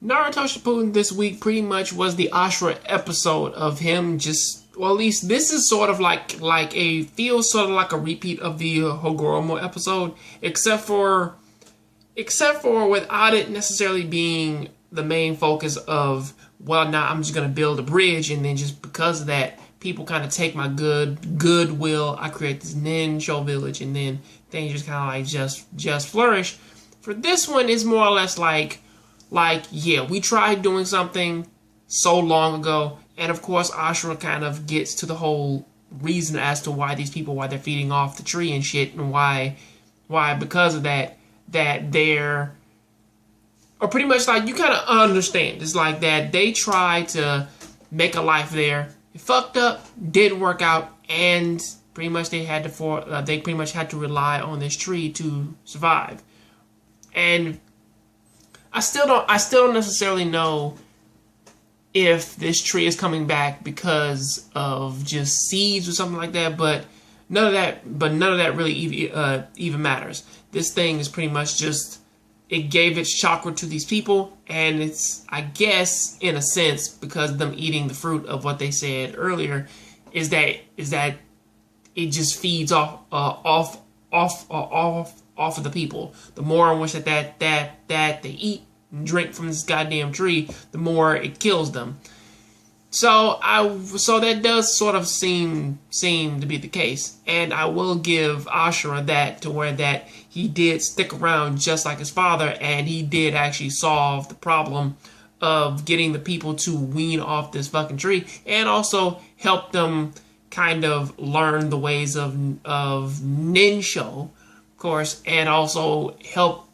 Naruto Shippuden this week pretty much was the Ashura episode of him just, well, at least this is sort of feels sort of like a repeat of the Hogoromo episode, except for without it necessarily being the main focus of, well, now I'm just gonna build a bridge, and then just because of that, people kind of take my goodwill. I create this Ninsho village, and then things just kind of like just flourish. For this one, it's more or less like, yeah, we tried doing something so long ago, and of course Ashura kind of gets to the whole reason as to why they're feeding off the tree and shit, and why because of that they're, or pretty much like, you kind of understand. It's like that they tried to make a life there, it fucked up, didn't work out, and pretty much they pretty much had to rely on this tree to survive. And I still don't necessarily know if this tree is coming back because of just seeds or something like that, but none of that really even matters. This thing is pretty much just, it gave its chakra to these people, and it's, I guess, in a sense, because of them eating the fruit of what they said earlier, is that it just feeds off of the people. The more in which that they eat and drink from this goddamn tree, the more it kills them. So that does sort of seem to be the case, and I will give Ashura that, to where that he did stick around just like his father, and he did actually solve the problem of getting the people to wean off this fucking tree, and also help them kind of learn the ways of Ninsho, of course, and also help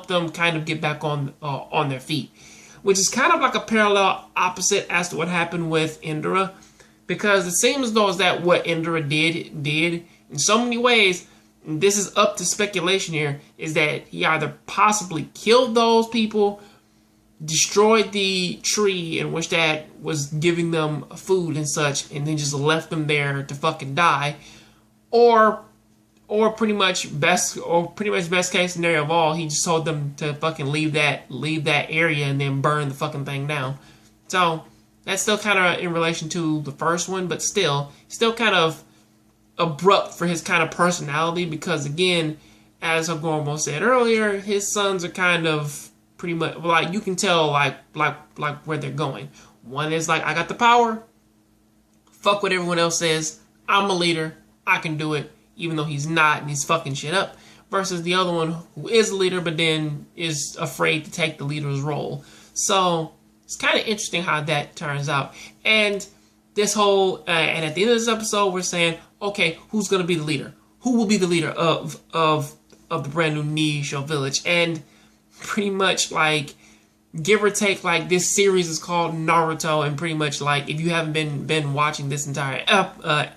them kind of get back on their feet. Which is kind of like a parallel opposite as to what happened with Indra, because it seems as though that what Indra did in so many ways, and this is up to speculation here, is that he either possibly killed those people, destroyed the tree in which that was giving them food and such, and then just left them there to fucking die, or pretty much best case scenario of all, he just told them to fucking leave that area and then burn the fucking thing down. So that's still kind of in relation to the first one, but still kind of abrupt for his kind of personality, because again, as Hogoromo said earlier, his sons are kind of pretty much like, you can tell like where they're going. One is like, I got the power, fuck what everyone else says, I'm a leader, I can do it, even though he's not and he's fucking shit up, versus the other one who is a leader but then is afraid to take the leader's role. So it's kind of interesting how that turns out. And this whole and at the end of this episode, we're saying, okay, who's gonna be the leader? Who will be the leader of the brand new Ninsho village? And pretty much like, give or take, like, this series is called Naruto, and pretty much like, if you haven't been watching this entire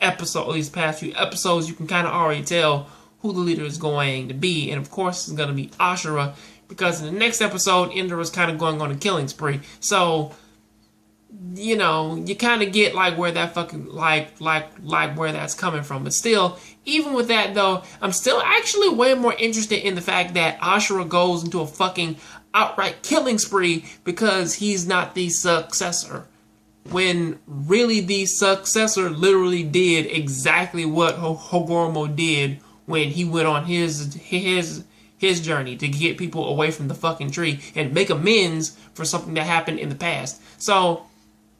episode, these past few episodes, you can kind of already tell who the leader is going to be, and of course it's going to be Ashura, because in the next episode, Indra is kind of going on a killing spree. So, you know, you kind of get like where that fucking like where that's coming from. But still, even with that though, I'm still actually way more interested in the fact that Ashura goes into a fucking outright killing spree because he's not the successor, when really the successor literally did exactly what Hogoromo did when he went on his journey to get people away from the fucking tree and make amends for something that happened in the past. So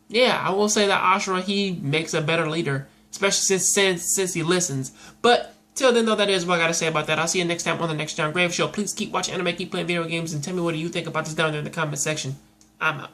yeah, I will say that Ashura, he makes a better leader, especially since he listens. But till then, though, that is what I gotta say about that. I'll see you next time on the next Jongravesshow. Please keep watching anime, keep playing video games, and tell me what do you think about this down there in the comment section. I'm out.